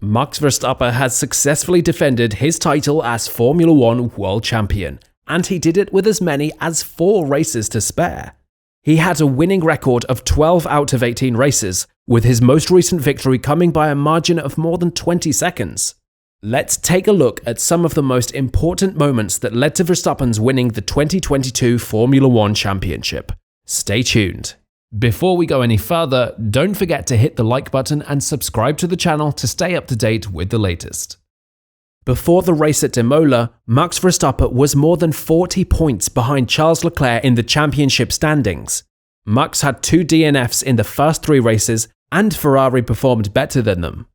Max Verstappen has successfully defended his title as Formula One World Champion, and he did it with as many as 4 races to spare. He had a winning record of 12 out of 18 races, with his most recent victory coming by a margin of more than 20 seconds. Let's take a look at some of the most important moments that led to Verstappen's winning the 2022 Formula One Championship. Stay tuned. Before we go any further, don't forget to hit the like button and subscribe to the channel to stay up to date with the latest. Before the race at Imola, Max Verstappen was more than 40 points behind Charles Leclerc in the championship standings. Max had 2 DNFs in the first 3 races, and Ferrari performed better than them.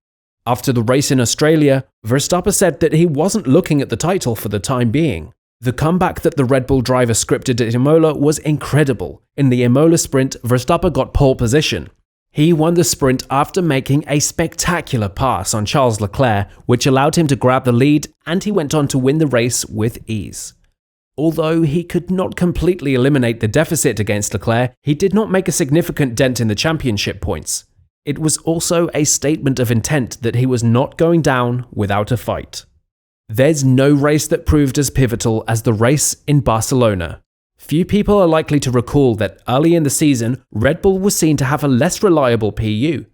After the race in Australia, Verstappen said that he wasn't looking at the title for the time being. The comeback that the Red Bull driver scripted at Imola was incredible. In the Imola sprint, Verstappen got pole position. He won the sprint after making a spectacular pass on Charles Leclerc, which allowed him to grab the lead, and he went on to win the race with ease. Although he could not completely eliminate the deficit against Leclerc, he did not make a significant dent in the championship points. It was also a statement of intent that he was not going down without a fight. There's no race that proved as pivotal as the race in Barcelona. Few people are likely to recall that early in the season, Red Bull was seen to have a less reliable PU.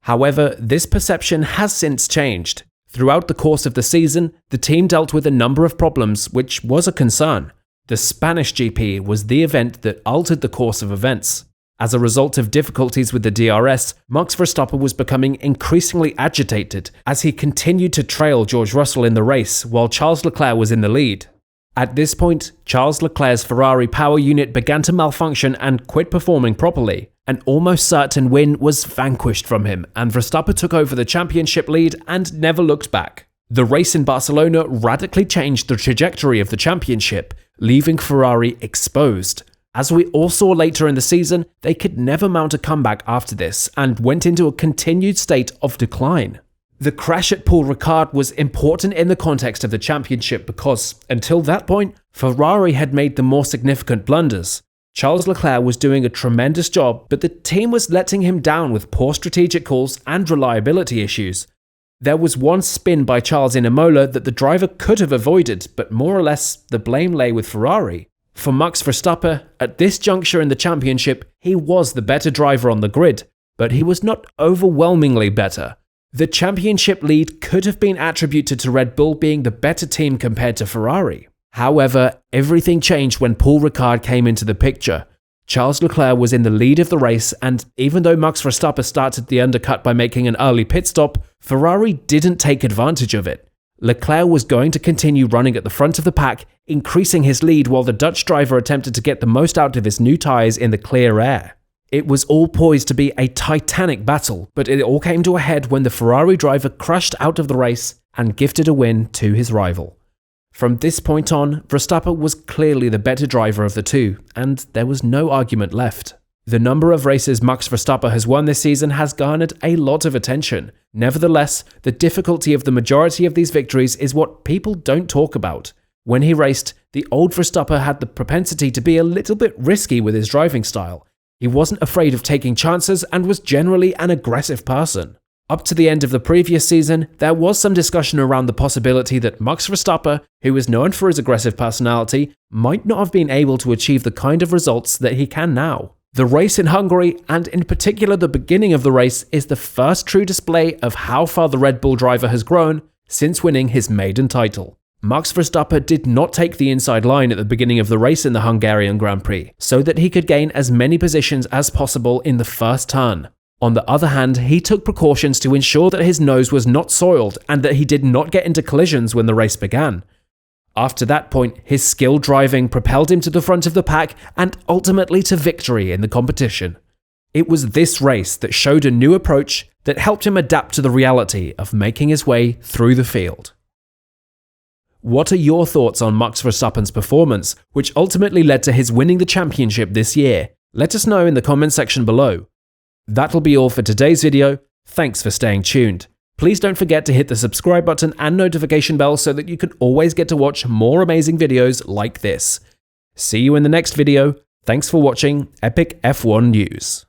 However, this perception has since changed. Throughout the course of the season, the team dealt with a number of problems, which was a concern. The Spanish GP was the event that altered the course of events. As a result of difficulties with the DRS, Max Verstappen was becoming increasingly agitated as he continued to trail George Russell in the race while Charles Leclerc was in the lead. At this point, Charles Leclerc's Ferrari power unit began to malfunction and quit performing properly. An almost certain win was vanquished from him, and Verstappen took over the championship lead and never looked back. The race in Barcelona radically changed the trajectory of the championship, leaving Ferrari exposed. As we all saw later in the season, they could never mount a comeback after this and went into a continued state of decline. The crash at Paul Ricard was important in the context of the championship because, until that point, Ferrari had made the more significant blunders. Charles Leclerc was doing a tremendous job, but the team was letting him down with poor strategic calls and reliability issues. There was one spin by Charles in Imola that the driver could have avoided, but more or less the blame lay with Ferrari. For Max Verstappen, at this juncture in the championship, he was the better driver on the grid, but he was not overwhelmingly better. The championship lead could have been attributed to Red Bull being the better team compared to Ferrari. However, everything changed when Paul Ricard came into the picture. Charles Leclerc was in the lead of the race, and even though Max Verstappen started the undercut by making an early pit stop, Ferrari didn't take advantage of it. Leclerc was going to continue running at the front of the pack, increasing his lead while the Dutch driver attempted to get the most out of his new tyres in the clear air. It was all poised to be a titanic battle, but it all came to a head when the Ferrari driver crashed out of the race and gifted a win to his rival. From this point on, Verstappen was clearly the better driver of the two, and there was no argument left. The number of races Max Verstappen has won this season has garnered a lot of attention. Nevertheless, the difficulty of the majority of these victories is what people don't talk about. When he raced, the old Verstappen had the propensity to be a little bit risky with his driving style. He wasn't afraid of taking chances and was generally an aggressive person. Up to the end of the previous season, there was some discussion around the possibility that Max Verstappen, who is known for his aggressive personality, might not have been able to achieve the kind of results that he can now. The race in Hungary, and in particular the beginning of the race, is the first true display of how far the Red Bull driver has grown since winning his maiden title. Max Verstappen did not take the inside line at the beginning of the race in the Hungarian Grand Prix, so that he could gain as many positions as possible in the first turn. On the other hand, he took precautions to ensure that his nose was not soiled and that he did not get into collisions when the race began. After that point, his skilled driving propelled him to the front of the pack and ultimately to victory in the competition. It was this race that showed a new approach that helped him adapt to the reality of making his way through the field. What are your thoughts on Max Verstappen's performance, which ultimately led to his winning the championship this year? Let us know in the comment section below. That'll be all for today's video. Thanks for staying tuned. Please don't forget to hit the subscribe button and notification bell so that you can always get to watch more amazing videos like this. See you in the next video. Thanks for watching Epic F1 News.